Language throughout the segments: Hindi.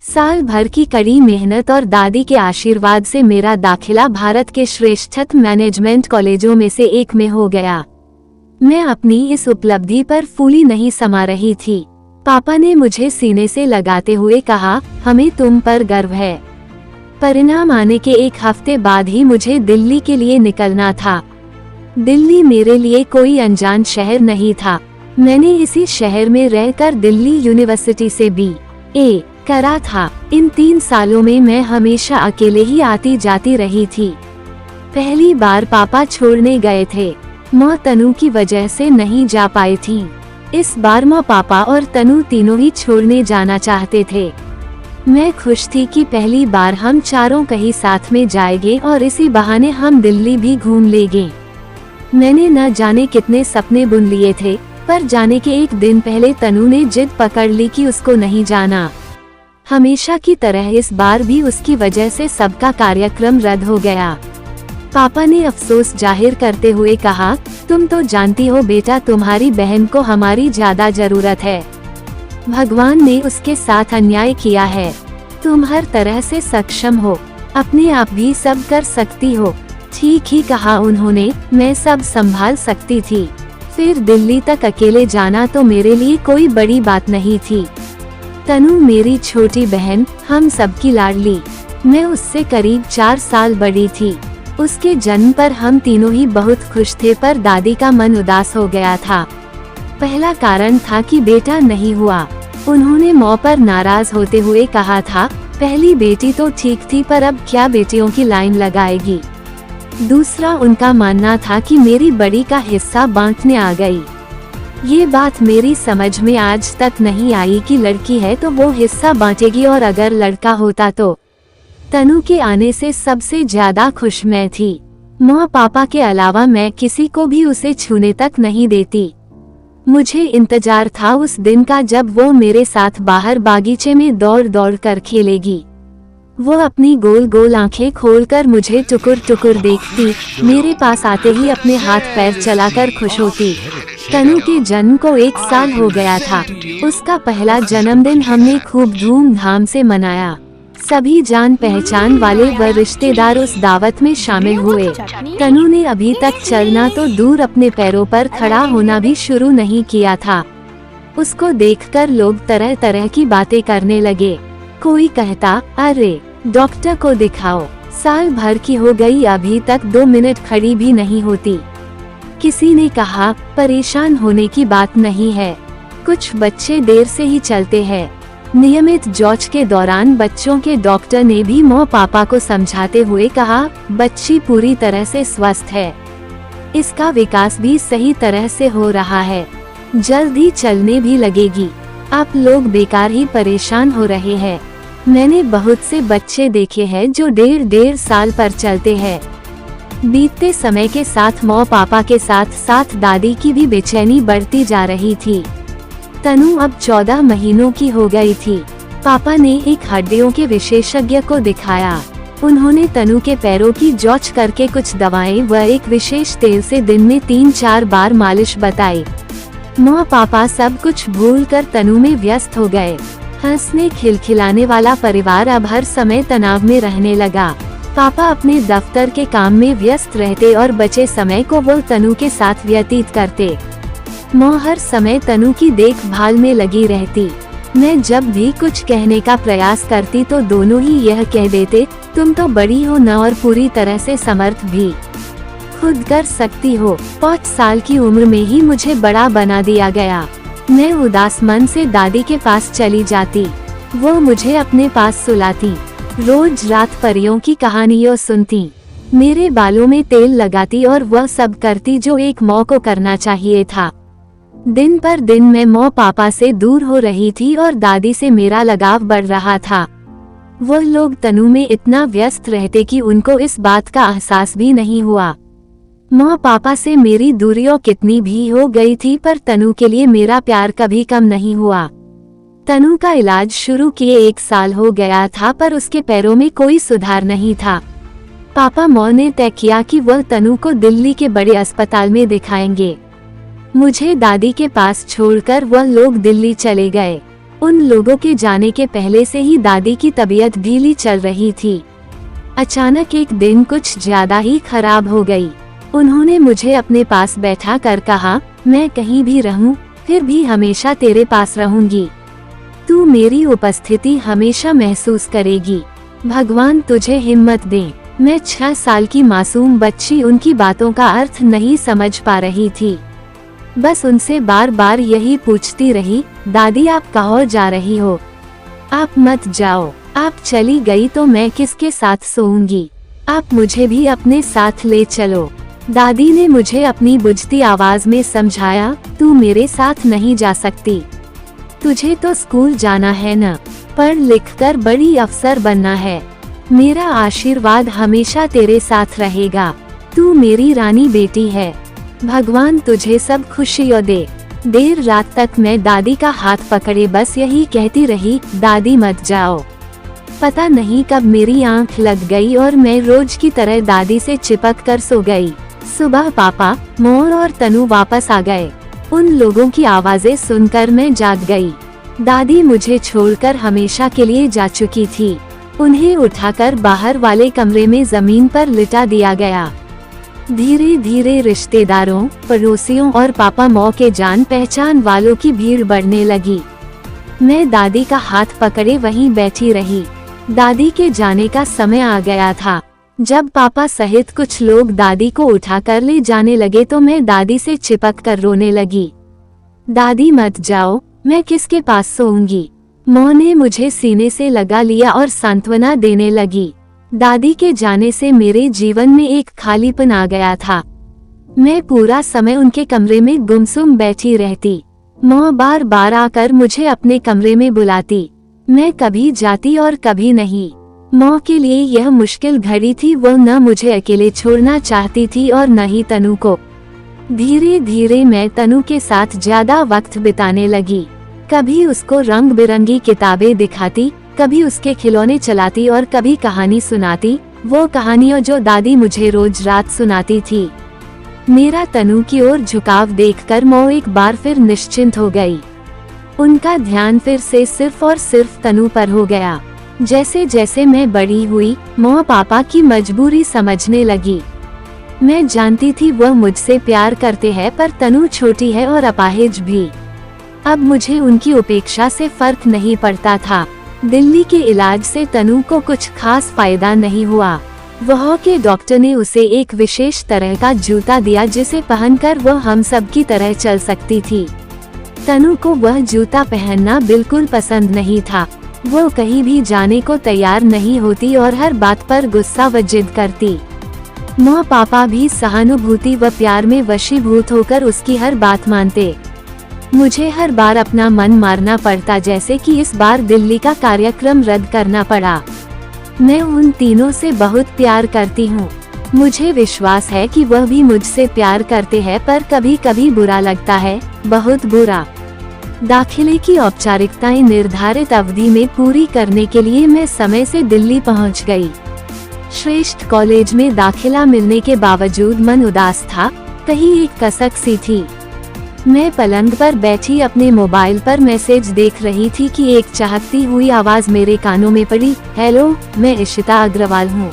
साल भर की कड़ी मेहनत और दादी के आशीर्वाद से मेरा दाखिला भारत के श्रेष्ठ मैनेजमेंट कॉलेजों में से एक में हो गया। मैं अपनी इस उपलब्धि पर फूली नहीं समा रही थी। पापा ने मुझे सीने से लगाते हुए कहा, हमें तुम पर गर्व है। परिणाम आने के एक हफ्ते बाद ही मुझे दिल्ली के लिए निकलना था। दिल्ली मेरे लिए कोई अनजान शहर नहीं था। मैंने इसी शहर में रहकर दिल्ली यूनिवर्सिटी से BA करा था। इन 3 सालों में मैं हमेशा अकेले ही आती जाती रही थी। पहली बार पापा छोड़ने गए थे। माँ तनु की वजह से नहीं जा पाई थी। इस बार माँ, पापा और तनु तीनों ही छोड़ने जाना चाहते थे। मैं खुश थी कि पहली बार हम चारों कहीं साथ में जाएंगे और इसी बहाने हम दिल्ली भी घूम लेंगे। मैंने न जाने कितने सपने बुन लिए थे, पर जाने के एक दिन पहले तनु ने जिद पकड़ ली कि उसको नहीं जाना। हमेशा की तरह इस बार भी उसकी वजह से सबका कार्यक्रम रद्द हो गया। पापा ने अफसोस जाहिर करते हुए कहा, तुम तो जानती हो बेटा, तुम्हारी बहन को हमारी ज्यादा जरूरत है। भगवान ने उसके साथ अन्याय किया है। तुम हर तरह से सक्षम हो, अपने आप भी सब कर सकती हो। ठीक ही कहा उन्होंने, मैं सब संभाल सकती थी। फिर दिल्ली तक अकेले जाना तो मेरे लिए कोई बड़ी बात नहीं थी। तनु मेरी छोटी बहन, हम सबकी लाडली। मैं उससे करीब 4 साल बड़ी थी। उसके जन्म पर हम तीनों ही बहुत खुश थे, पर दादी का मन उदास हो गया था। पहला कारण था कि बेटा नहीं हुआ। उन्होंने माँ पर नाराज होते हुए कहा था, पहली बेटी तो ठीक थी, पर अब क्या बेटियों की लाइन लगाएगी। दूसरा उनका मानना था कि मेरी बड़ी का हिस्सा बांटने आ गई। ये बात मेरी समझ में आज तक नहीं आई कि लड़की है तो वो हिस्सा बांटेगी, और अगर लड़का होता तो। तनु के आने से सबसे ज्यादा खुश मैं थी। माँ पापा के अलावा मैं किसी को भी उसे छूने तक नहीं देती। मुझे इंतजार था उस दिन का जब वो मेरे साथ बाहर बागीचे में दौड़ दौड़ कर खेलेगी। वो अपनी गोल गोल आंखें खोलकर मुझे टुकुर टुकुर देखती, मेरे पास आते ही अपने हाथ पैर चलाकर खुश होती। तनु के जन्म को 1 साल हो गया था। उसका पहला जन्मदिन हमने खूब धूमधाम से मनाया। सभी जान पहचान वाले व रिश्तेदार उस दावत में शामिल हुए। तनु ने अभी तक चलना तो दूर, अपने पैरों पर खड़ा होना भी शुरू नहीं किया था। उसको देखकर लोग तरह तरह की बातें करने लगे। कोई कहता, अरे डॉक्टर को दिखाओ, साल भर की हो गई, अभी तक 2 मिनट खड़ी भी नहीं होती। किसी ने कहा, परेशान होने की बात नहीं है, कुछ बच्चे देर से ही चलते हैं। नियमित जांच के दौरान बच्चों के डॉक्टर ने भी माँ पापा को समझाते हुए कहा, बच्ची पूरी तरह से स्वस्थ है, इसका विकास भी सही तरह से हो रहा है, जल्द ही चलने भी लगेगी। आप लोग बेकार ही परेशान हो रहे हैं। मैंने बहुत से बच्चे देखे हैं जो 1.5 साल पर चलते हैं। बीतते समय के साथ माँ पापा के साथ साथ दादी की भी बेचैनी बढ़ती जा रही थी। तनु अब 14 महीनों की हो गई थी। पापा ने एक हड्डियों के विशेषज्ञ को दिखाया। उन्होंने तनु के पैरों की जांच करके कुछ दवाएं व एक विशेष तेल से दिन में 3-4 बार मालिश बताई। माँ पापा सब कुछ भूलकर तनु में व्यस्त हो गए। हंसने खिलखिलाने वाला परिवार अब हर समय तनाव में रहने लगा। पापा अपने दफ्तर के काम में व्यस्त रहते और बचे समय को वो तनु के साथ व्यतीत करते। माँ हर समय तनु की देखभाल में लगी रहती। मैं जब भी कुछ कहने का प्रयास करती तो दोनों ही यह कह देते, तुम तो बड़ी हो न और पूरी तरह से समर्थ भी, खुद कर सकती हो। 5 साल की उम्र में ही मुझे बड़ा बना दिया गया। मैं उदास मन से दादी के पास चली जाती। वो मुझे अपने पास सुलाती, रोज रात परियों की कहानियाँ सुनती, मेरे बालों में तेल लगाती और वह सब करती जो एक माँ को करना चाहिए था। दिन पर दिन मैं माँ पापा से दूर हो रही थी और दादी से मेरा लगाव बढ़ रहा था। वह लोग तनु में इतना व्यस्त रहते कि उनको इस बात का एहसास भी नहीं हुआ। माँ पापा से मेरी दूरियों कितनी भी हो गई थी, पर तनु के लिए मेरा प्यार कभी कम नहीं हुआ। तनु का इलाज शुरू किए 1 साल हो गया था, पर उसके पैरों में कोई सुधार नहीं था। पापा माँ ने तय किया कि वह तनु को दिल्ली के बड़े अस्पताल में दिखाएंगे। मुझे दादी के पास छोड़कर वह लोग दिल्ली चले गए। उन लोगों के जाने के पहले से ही दादी की तबीयत ढीली चल रही थी। अचानक एक दिन कुछ ज्यादा ही खराब हो गई। उन्होंने मुझे अपने पास बैठा कर कहा, मैं कहीं भी रहूं, फिर भी हमेशा तेरे पास रहूंगी। तू मेरी उपस्थिति हमेशा महसूस करेगी। भगवान तुझे हिम्मत दे। मैं 6 साल की मासूम बच्ची उनकी बातों का अर्थ नहीं समझ पा रही थी। बस उनसे बार बार यही पूछती रही, दादी आप कहाँ जा रही हो? आप मत जाओ। आप चली गई तो मैं किसके साथ सोऊंगी? आप मुझे भी अपने साथ ले चलो। दादी ने मुझे अपनी बुझती आवाज में समझाया, तू मेरे साथ नहीं जा सकती। तुझे तो स्कूल जाना है न, पढ़ लिख कर बड़ी अफसर बनना है। मेरा आशीर्वाद हमेशा तेरे साथ रहेगा। तू मेरी रानी बेटी है। भगवान तुझे सब खुशियाँ दे। देर रात तक मैं दादी का हाथ पकड़े बस यही कहती रही, दादी मत जाओ। पता नहीं कब मेरी आंख लग गई और मैं रोज की तरह दादी से चिपक कर सो गई। सुबह पापा, मोर और तनु वापस आ गए। उन लोगों की आवाजें सुनकर मैं जाग गई। दादी मुझे छोड़कर हमेशा के लिए जा चुकी थी। उन्हें उठाकर बाहर वाले कमरे में जमीन पर लिटा दिया गया। धीरे धीरे रिश्तेदारों, पड़ोसियों और पापा मौ के जान पहचान वालों की भीड़ बढ़ने लगी। मैं दादी का हाथ पकड़े वहीं बैठी रही। दादी के जाने का समय आ गया था। जब पापा सहित कुछ लोग दादी को उठाकर ले जाने लगे तो मैं दादी से चिपक कर रोने लगी। दादी मत जाओ, मैं किसके पास सोऊंगी? मौ ने मुझे सीने से लगा लिया और सांत्वना देने लगी। दादी के जाने से मेरे जीवन में एक खालीपन आ गया था। मैं पूरा समय उनके कमरे में गुमसुम बैठी रहती। मौ बार बार आकर मुझे अपने कमरे में बुलाती। मैं कभी जाती और कभी नहीं। मौ के लिए यह मुश्किल घड़ी थी। वो न मुझे अकेले छोड़ना चाहती थी और न ही तनु को। धीरे धीरे मैं तनु के साथ ज्यादा वक्त बिताने लगी। कभी उसको रंग बिरंगी किताबें दिखाती, कभी उसके खिलौने चलाती और कभी कहानी सुनाती, वो कहानियाँ जो दादी मुझे रोज रात सुनाती थी। मेरा तनु की ओर झुकाव देखकर मौ एक बार फिर निश्चिंत हो गई। उनका ध्यान फिर से सिर्फ और सिर्फ तनु पर हो गया। जैसे जैसे मैं बड़ी हुई, मौ पापा की मजबूरी समझने लगी। मैं जानती थी वह मुझसे प्यार करते हैं, पर तनु छोटी है और अपाहिज भी। अब मुझे उनकी उपेक्षा से फर्क नहीं पड़ता था। दिल्ली के इलाज से तनु को कुछ खास फायदा नहीं हुआ। वहाँ के डॉक्टर ने उसे एक विशेष तरह का जूता दिया जिसे पहनकर वह हम सब की तरह चल सकती थी। तनु को वह जूता पहनना बिल्कुल पसंद नहीं था। वो कहीं भी जाने को तैयार नहीं होती और हर बात पर गुस्सा व जिद करती। माँ पापा भी सहानुभूति व प्यार में वशीभूत होकर उसकी हर बात मानते। मुझे हर बार अपना मन मारना पड़ता, जैसे कि इस बार दिल्ली का कार्यक्रम रद्द करना पड़ा। मैं उन तीनों से बहुत प्यार करती हूँ। मुझे विश्वास है कि वह भी मुझसे प्यार करते हैं, पर कभी कभी बुरा लगता है, बहुत बुरा। दाखिले की औपचारिकताएं निर्धारित अवधि में पूरी करने के लिए मैं समय से दिल्ली पहुंच गई। श्रेष्ठ कॉलेज में दाखिला मिलने के बावजूद मन उदास था, कहीं एक कसक सी थी। मैं पलंग पर बैठी अपने मोबाइल पर मैसेज देख रही थी कि एक चहकती हुई आवाज मेरे कानों में पड़ी। हेलो, मैं इशिता अग्रवाल हूँ।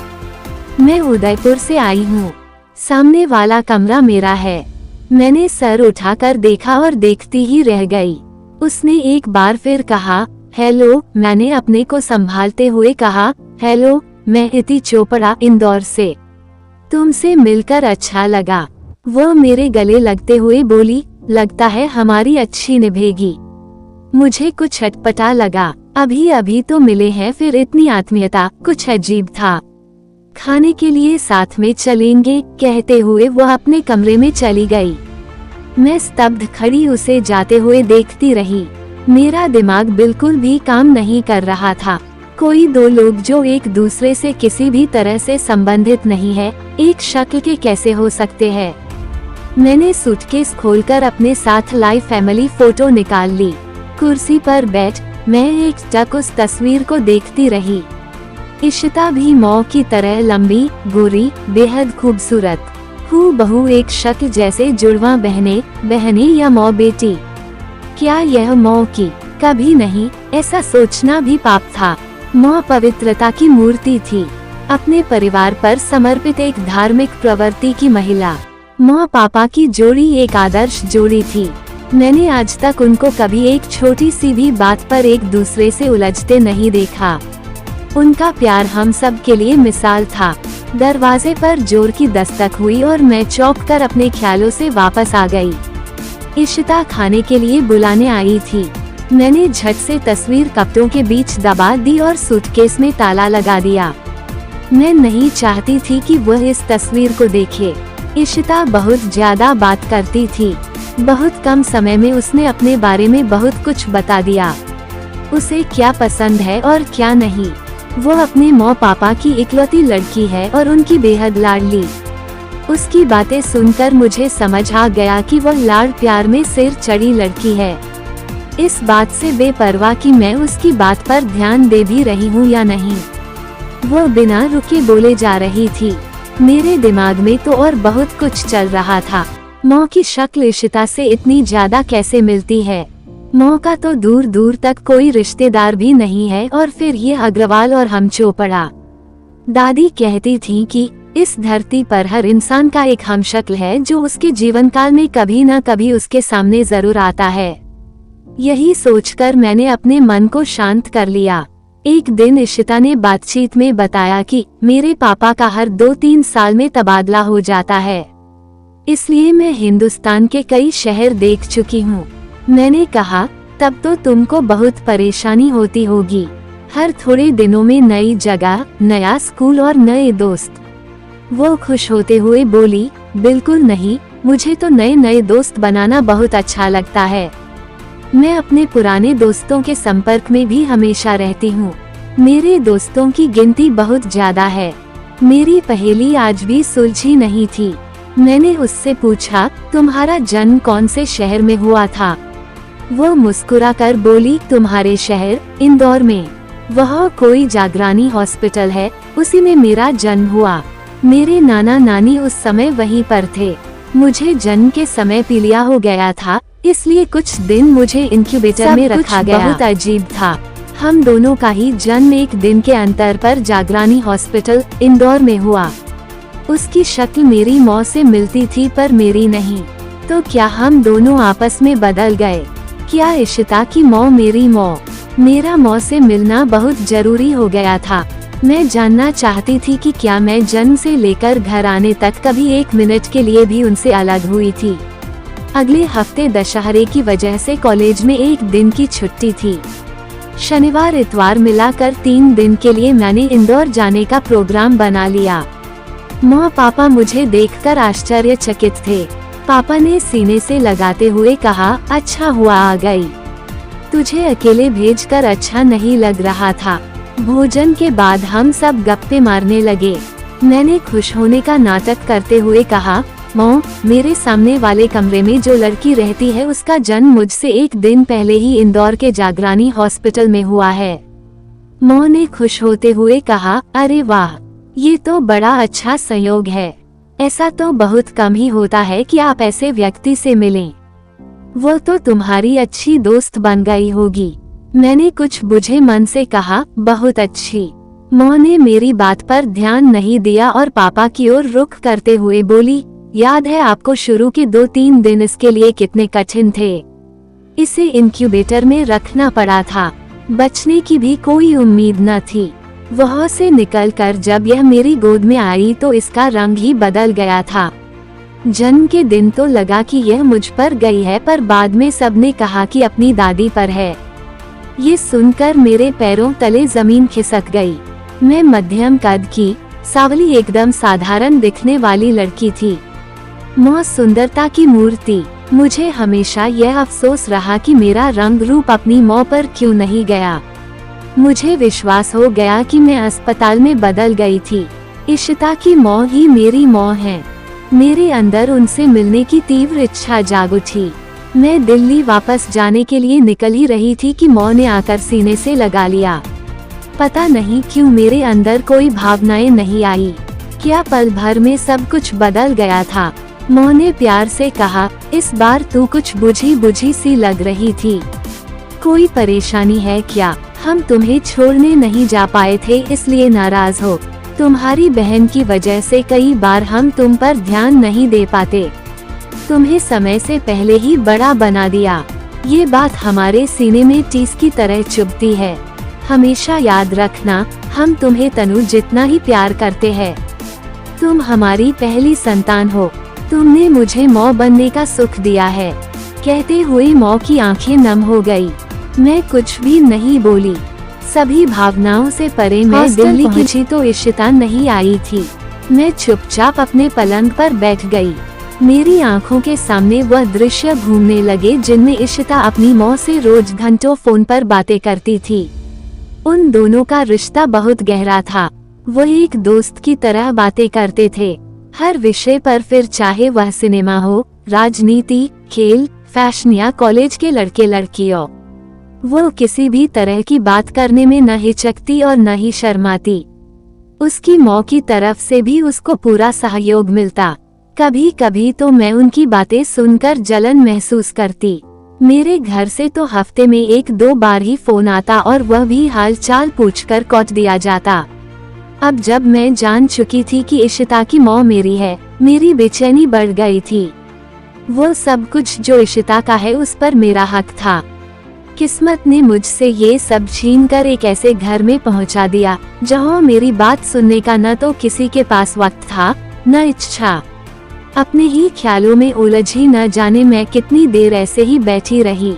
मैं उदयपुर से आई हूँ। सामने वाला कमरा मेरा है। मैंने सर उठाकर देखा और देखती ही रह गई। उसने एक बार फिर कहा, हेलो। मैंने अपने को संभालते हुए कहा, हेलो, मैं इति चोपड़ा, इंदौर से। तुमसे मिलकर अच्छा लगा। वो मेरे गले लगते हुए बोली, लगता है हमारी अच्छी निभेगी। मुझे कुछ अटपटा लगा। अभी अभी तो मिले हैं, फिर इतनी आत्मीयता, कुछ अजीब था। खाने के लिए साथ में चलेंगे, कहते हुए वह अपने कमरे में चली गई। मैं स्तब्ध खड़ी उसे जाते हुए देखती रही। मेरा दिमाग बिल्कुल भी काम नहीं कर रहा था। कोई दो लोग जो एक दूसरे से किसी भी तरह से संबंधित नहीं है, एक शक्ल के कैसे हो सकते हैं। मैंने सूटकेस खोलकर अपने साथ लाई फैमिली फोटो निकाल ली। कुर्सी पर बैठ मैं एक टक उस तस्वीर को देखती रही। इशिता भी मौ की तरह लंबी, गोरी, बेहद खूबसूरत, हूबहू एक शक्ल जैसे जुड़वा बहने या मौ बेटी। क्या यह मौ की कभी नहीं, ऐसा सोचना भी पाप था। माँ पवित्रता की मूर्ति थी, अपने परिवार पर समर्पित एक धार्मिक प्रवृत्ति की महिला। माँ पापा की जोड़ी एक आदर्श जोड़ी थी। मैंने आज तक उनको कभी एक छोटी सी भी बात पर एक दूसरे से उलझते नहीं देखा। उनका प्यार हम सब के लिए मिसाल था। दरवाजे पर जोर की दस्तक हुई और मैं चौंक कर अपने ख्यालों से वापस आ गई। इशिता खाने के लिए बुलाने आई थी। मैंने झट से तस्वीर कपड़ों के बीच दबा दी और सूटकेस में ताला लगा दिया। मैं नहीं चाहती थी कि वह इस तस्वीर को देखे। इशिता बहुत ज्यादा बात करती थी। बहुत कम समय में उसने अपने बारे में बहुत कुछ बता दिया। उसे क्या पसंद है और क्या नहीं। वो अपने माँ पापा की इकलौती लड़की है और उनकी बेहद लाडली। उसकी बातें सुनकर मुझे समझ आ गया कि वह लाड़ प्यार में सिर चढ़ी लड़की है। इस बात से बेपरवाह कि मैं उसकी बात पर ध्यान दे भी रही हूँ या नहीं। वो बिना रुके बोले जा रही थी। मेरे दिमाग में तो और बहुत कुछ चल रहा था। माँ की शक्ल इशिता से इतनी ज्यादा कैसे मिलती है। माँ का तो दूर दूर तक कोई रिश्तेदार भी नहीं है और फिर ये अग्रवाल और हम चोपड़ा। दादी कहती थी कि इस धरती पर हर इंसान का एक हमशक्ल है जो उसके जीवन काल में कभी न कभी उसके सामने जरूर आता है। यही सोचकर मैंने अपने मन को शांत कर लिया। एक दिन इशिता ने बातचीत में बताया कि मेरे पापा का हर 2-3 साल में तबादला हो जाता है, इसलिए मैं हिंदुस्तान के कई शहर देख चुकी हूँ। मैंने कहा, तब तो तुमको बहुत परेशानी होती होगी। हर थोड़े दिनों में नई जगह, नया स्कूल और नए दोस्त। वो खुश होते हुए बोली, बिल्कुल नहीं, मुझे तो नए नए दोस्त बनाना बहुत अच्छा लगता है। मैं अपने पुराने दोस्तों के संपर्क में भी हमेशा रहती हूँ। मेरे दोस्तों की गिनती बहुत ज्यादा है। मेरी पहेली आज भी सुलझी नहीं थी। मैंने उससे पूछा, तुम्हारा जन्म कौन से शहर में हुआ था? वो मुस्कुराकर बोली, तुम्हारे शहर इंदौर में। वह कोई जागरानी हॉस्पिटल है, उसी में मेरा जन्म हुआ। मेरे नाना नानी उस समय वहीं पर थे। मुझे जन्म के समय पीलिया हो गया था, इसलिए कुछ दिन मुझे इंक्यूबेटर में रखा गया। बहुत अजीब था। हम दोनों का ही जन्म एक दिन के अंतर पर जागरानी हॉस्पिटल इंदौर में हुआ। उसकी शक्ल मेरी माँ से मिलती थी पर मेरी नहीं। तो क्या हम दोनों आपस में बदल गए? क्या इशिता की माँ मेरी माँ? मेरा माँ से मिलना बहुत जरूरी हो गया था। मैं जानना चाहती थी कि क्या मैं जन्म से लेकर घर आने तक कभी 1 मिनट के लिए भी उनसे अलग हुई थी। अगले हफ्ते दशहरे की वजह से कॉलेज में 1 दिन की छुट्टी थी। शनिवार इतवार मिलाकर 3 दिन के लिए मैंने इंदौर जाने का प्रोग्राम बना लिया। माँ पापा मुझे देखकर आश्चर्यचकित थे। पापा ने सीने से लगाते हुए कहा, अच्छा हुआ आ गई। तुझे अकेले भेजकर अच्छा नहीं लग रहा था। भोजन के बाद हम सब गप्पे मारने लगे। मैंने खुश होने का नाटक करते हुए कहा, माँ, मेरे सामने वाले कमरे में जो लड़की रहती है उसका जन्म मुझसे 1 दिन पहले ही इंदौर के जागरानी हॉस्पिटल में हुआ है। माँ ने खुश होते हुए कहा, अरे वाह, ये तो बड़ा अच्छा संयोग है। ऐसा तो बहुत कम ही होता है कि आप ऐसे व्यक्ति से मिलें। वो तो तुम्हारी अच्छी दोस्त बन गई होगी। मैंने कुछ बुझे मन से कहा, बहुत अच्छी। माँ ने मेरी बात पर ध्यान नहीं दिया और पापा की ओर रुख करते हुए बोली, याद है आपको शुरू के 2-3 दिन इसके लिए कितने कठिन थे। इसे इंक्यूबेटर में रखना पड़ा था। बचने की भी कोई उम्मीद न थी। वहाँ से निकलकर जब यह मेरी गोद में आई तो इसका रंग ही बदल गया था। जन्म के दिन तो लगा कि यह मुझ पर गई है, पर बाद में सबने कहा कि अपनी दादी पर है। ये सुनकर मेरे पैरों तले जमीन खिसक गई। मैं मध्यम कद की, सावली, एकदम साधारण दिखने वाली लड़की थी। माँ सुंदरता की मूर्ति। मुझे हमेशा यह अफसोस रहा कि मेरा रंग रूप अपनी माँ पर क्यों नहीं गया। मुझे विश्वास हो गया कि मैं अस्पताल में बदल गई थी। इशिता की माँ ही मेरी माँ है। मेरे अंदर उनसे मिलने की तीव्र इच्छा जाग उठी। मैं दिल्ली वापस जाने के लिए निकल ही रही थी कि माँ ने आकर सीने से लगा लिया। पता नहीं क्यों मेरे अंदर कोई भावनाएं नहीं आई। क्या पल भर में सब कुछ बदल गया था। माँ ने प्यार से कहा, इस बार तू कुछ बुझी बुझी सी लग रही थी। कोई परेशानी है क्या? हम तुम्हें छोड़ने नहीं जा पाए थे इसलिए नाराज हो? तुम्हारी बहन की वजह से कई बार हम तुम पर ध्यान नहीं दे पाते। तुम्हें समय से पहले ही बड़ा बना दिया। ये बात हमारे सीने में टीस की तरह चुभती है। हमेशा याद रखना, हम तुम्हें तनु जितना ही प्यार करते हैं। तुम हमारी पहली संतान हो। तुमने मुझे माँ बनने का सुख दिया है। कहते हुए माँ की आंखें नम हो गई। मैं कुछ भी नहीं बोली। सभी भावनाओं से परे मैं दिल्ली पहुंची तो इशिता नहीं आई थी। मैं चुपचाप अपने पलंग पर बैठ गई। मेरी आंखों के सामने वह दृश्य घूमने लगे जिनमें इशिता अपनी माँ से रोज घंटों फोन पर बातें करती थी। उन दोनों का रिश्ता बहुत गहरा था। वो एक दोस्त की तरह बातें करते थे, हर विषय पर, फिर चाहे वह सिनेमा हो, राजनीति, खेल, फैशन या कॉलेज के लड़के लड़कियों। वो किसी भी तरह की बात करने में न हिचकती और न ही शर्माती। उसकी माँ की तरफ से भी उसको पूरा सहयोग मिलता। कभी कभी तो मैं उनकी बातें सुनकर जलन महसूस करती। मेरे घर से तो हफ्ते में 1-2 बार ही फोन आता और वह भी हाल चाल पूछकर काट दिया जाता। अब जब मैं जान चुकी थी कि इशिता की माँ मेरी है, मेरी बेचैनी बढ़ गई थी। वो सब कुछ जो इशिता का है उस पर मेरा हक था। किस्मत ने मुझसे ये सब छीनकर एक ऐसे घर में पहुंचा दिया जहां मेरी बात सुनने का न तो किसी के पास वक्त था न इच्छा। अपने ही ख्यालों में उलझी न जाने मैं कितनी देर ऐसे ही बैठी रही।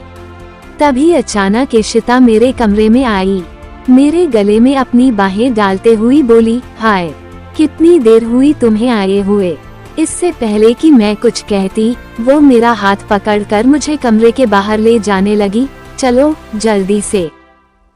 तभी अचानक इशिता मेरे कमरे में आई। मेरे गले में अपनी बाहें डालते हुई बोली, हाय, कितनी देर हुई तुम्हें आए हुए। इससे पहले कि मैं कुछ कहती, वो मेरा हाथ पकड़कर मुझे कमरे के बाहर ले जाने लगी। चलो जल्दी से,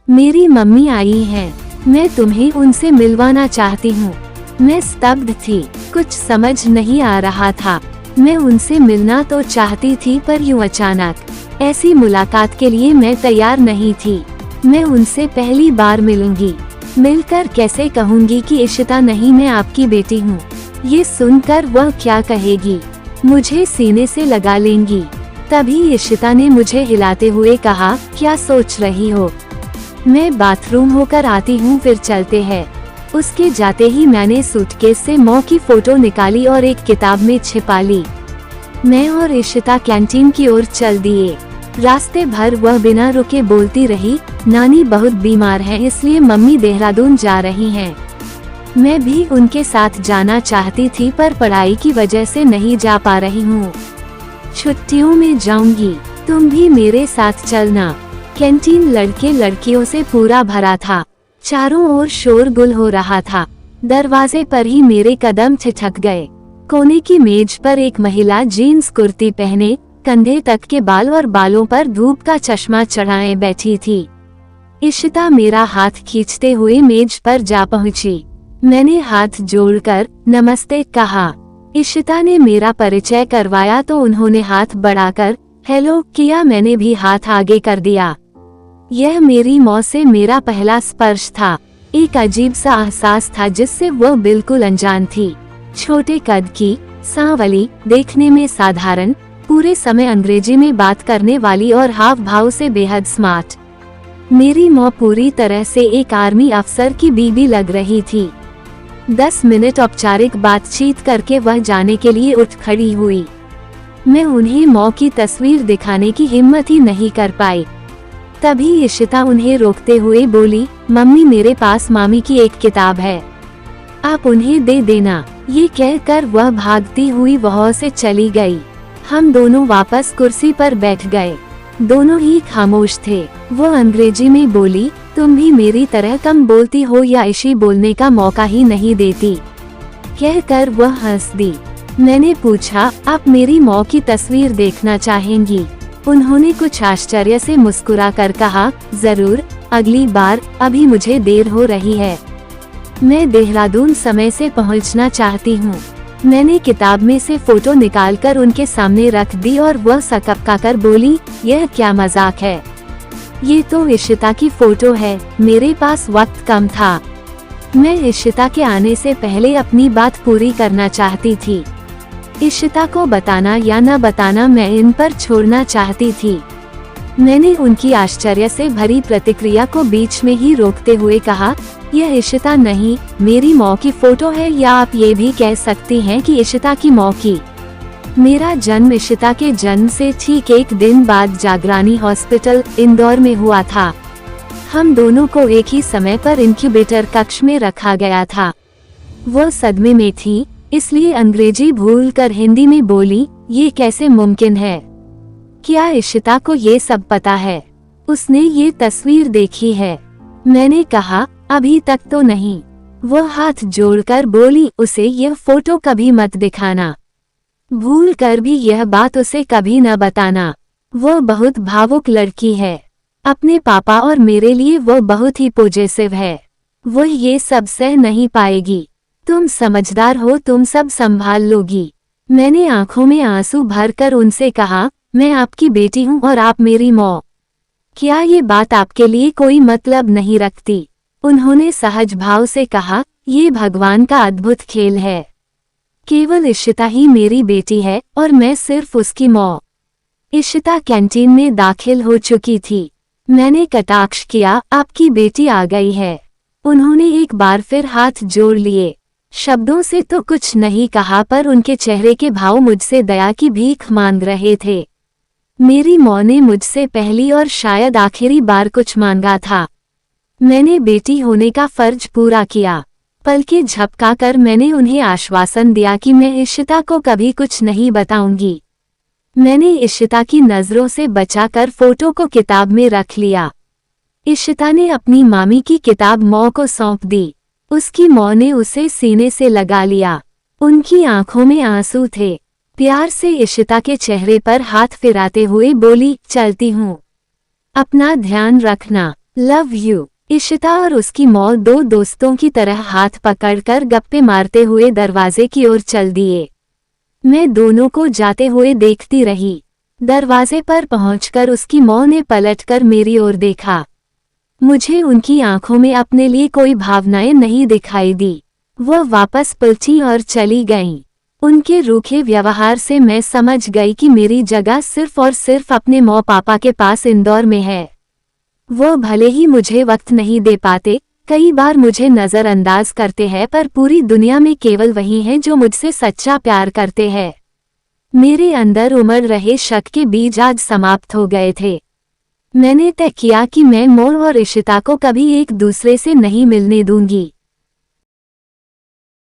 मेरी मम्मी आई हैं, मैं तुम्हें उनसे मिलवाना चाहती हूँ। मैं स्तब्ध थी, कुछ समझ नहीं आ रहा था। मैं उनसे मिलना तो चाहती थी पर यूं अचानक ऐसी मुलाकात के लिए मैं तैयार नहीं थी। मैं उनसे पहली बार मिलूंगी, मिलकर कैसे कहूंगी कि इशिता नहीं, मैं आपकी बेटी हूँ। ये सुनकर वह क्या कहेगी, मुझे सीने से लगा लेंगी। तभी इशिता ने मुझे हिलाते हुए कहा, क्या सोच रही हो? मैं बाथरूम होकर आती हूँ, फिर चलते हैं। उसके जाते ही मैंने सूटकेस से माँ की फोटो निकाली और एक किताब में छिपा ली। मैं और इशिता कैंटीन की ओर चल दिए। रास्ते भर वह बिना रुके बोलती रही, नानी बहुत बीमार है इसलिए मम्मी देहरादून जा रही हैं। मैं भी उनके साथ जाना चाहती थी पर पढ़ाई की वजह से नहीं जा पा रही हूँ। छुट्टियों में जाऊंगी, तुम भी मेरे साथ चलना। कैंटीन लड़के लड़कियों से पूरा भरा था। चारों ओर शोरगुल हो रहा था। दरवाजे पर ही मेरे कदम ठिठक गए। कोने की मेज पर एक महिला जीन्स कुर्ती पहने, कंधे तक के बाल और बालों पर धूप का चश्मा चढ़ाए बैठी थी। इशिता मेरा हाथ खींचते हुए मेज पर जा पहुंची। मैंने हाथ जोड़कर नमस्ते कहा। इशिता ने मेरा परिचय करवाया तो उन्होंने हाथ बढ़ाकर हेलो किया। मैंने भी हाथ आगे कर दिया। यह मेरी माँ से मेरा पहला स्पर्श था। एक अजीब सा एहसास था जिससे वह बिल्कुल अनजान थी। छोटे कद की, सांवली, देखने में साधारण, पूरे समय अंग्रेजी में बात करने वाली और हाव भाव से बेहद स्मार्ट। मेरी माँ पूरी तरह से एक आर्मी अफसर की बीवी लग रही थी। 10 मिनट औपचारिक बातचीत करके वह जाने के लिए उठ खड़ी हुई। मैं उन्हें माँ की तस्वीर दिखाने की हिम्मत ही नहीं कर पाई। तभी इशिता उन्हें रोकते हुए बोली, मम्मी मेरे पास मामी की एक किताब है, आप उन्हें दे देना। ये कहकर वह भागती हुई वहाँ से चली गई। हम दोनों वापस कुर्सी पर बैठ गए। दोनों ही खामोश थे। वो अंग्रेजी में बोली, तुम भी मेरी तरह कम बोलती हो या इशी बोलने का मौका ही नहीं देती। कहकर वह हंस दी। मैंने पूछा, आप मेरी माँ की तस्वीर देखना चाहेंगी? उन्होंने कुछ आश्चर्य से मुस्कुराकर कहा, जरूर, अगली बार, अभी मुझे देर हो रही है। मैं देहरादून समय से पहुंचना चाहती हूँ। मैंने किताब में से फोटो निकालकर उनके सामने रख दी और वह सकपकाकर बोली, यह क्या मजाक है? ये तो इशिता की फोटो है। मेरे पास वक्त कम था। मैं इशिता के आने से पहले अपनी बात पूरी करना चाहती थी। इशिता को बताना या न बताना मैं इन पर छोड़ना चाहती थी। मैंने उनकी आश्चर्य से भरी प्रतिक्रिया को बीच में ही रोकते हुए कहा, यह इशिता नहीं, मेरी माँ की फोटो है, या आप ये भी कह सकती हैं कि इशिता की माँ की। मेरा जन्म इशिता के जन्म से ठीक एक दिन बाद जागरानी हॉस्पिटल इंदौर में हुआ था। हम दोनों को एक ही समय पर इंक्यूबेटर कक्ष में रखा गया था। वो सदमे में थी, इसलिए अंग्रेजी भूलकर हिंदी में बोली, ये कैसे मुमकिन है? क्या इशिता को ये सब पता है? उसने ये तस्वीर देखी है? मैंने कहा, अभी तक तो नहीं। वो हाथ जोड़कर बोली, उसे यह फोटो कभी मत दिखाना। भूल कर भी यह बात उसे कभी न बताना। वो बहुत भावुक लड़की है। अपने पापा और मेरे लिए वो बहुत ही पॉजिटिव है। वो ये सब सह नहीं पाएगी। तुम समझदार हो, तुम सब संभाल लोगी। मैंने आंखों में आंसू भरकर उनसे कहा, मैं आपकी बेटी हूँ और आप मेरी माँ। क्या ये बात आपके लिए कोई मतलब नहीं रखती? उन्होंने सहज भाव से कहा, ये भगवान का अद्भुत खेल है। केवल इशिता ही मेरी बेटी है और मैं सिर्फ उसकी माँ। इशिता कैंटीन में दाखिल हो चुकी थी। मैंने कटाक्ष किया, आपकी बेटी आ गई है। उन्होंने एक बार फिर हाथ जोड़ लिए। शब्दों से तो कुछ नहीं कहा, पर उनके चेहरे के भाव मुझसे दया की भीख मांग रहे थे। मेरी माँ ने मुझसे पहली और शायद आखिरी बार कुछ मांगा था। मैंने बेटी होने का फर्ज पूरा किया। पलकें झपकाकर मैंने उन्हें आश्वासन दिया कि मैं इशिता को कभी कुछ नहीं बताऊंगी। मैंने इशिता की नजरों से बचाकर फोटो को किताब में रख लिया। इशिता ने अपनी मामी की किताब माँ को सौंप दी। उसकी माँ ने उसे सीने से लगा लिया। उनकी आंखों में आंसू थे। प्यार से इशिता के चेहरे पर हाथ फिराते हुए बोली, चलती हूँ। अपना ध्यान रखना, लव यू। इशिता और उसकी माँ दो दोस्तों की तरह हाथ पकड़कर गप्पे मारते हुए दरवाजे की ओर चल दिए। मैं दोनों को जाते हुए देखती रही। दरवाजे पर पहुंचकर उसकी माँ ने पलटकर मेरी ओर देखा। मुझे उनकी आंखों में अपने लिए कोई भावनाएं नहीं दिखाई दी। वह वापस पलटी और चली गईं। उनके रूखे व्यवहार से मैं समझ गई कि मेरी जगह सिर्फ और सिर्फ अपने माँ पापा के पास इंदौर में है। वो भले ही मुझे वक्त नहीं दे पाते, कई बार मुझे नजरअंदाज करते हैं, पर पूरी दुनिया में केवल वही हैं जो मुझसे सच्चा प्यार करते हैं। मेरे अंदर उमड़ रहे शक के बीज आज समाप्त हो गए थे। मैंने तय किया कि मैं माँ और इशिता को कभी एक दूसरे से नहीं मिलने दूंगी।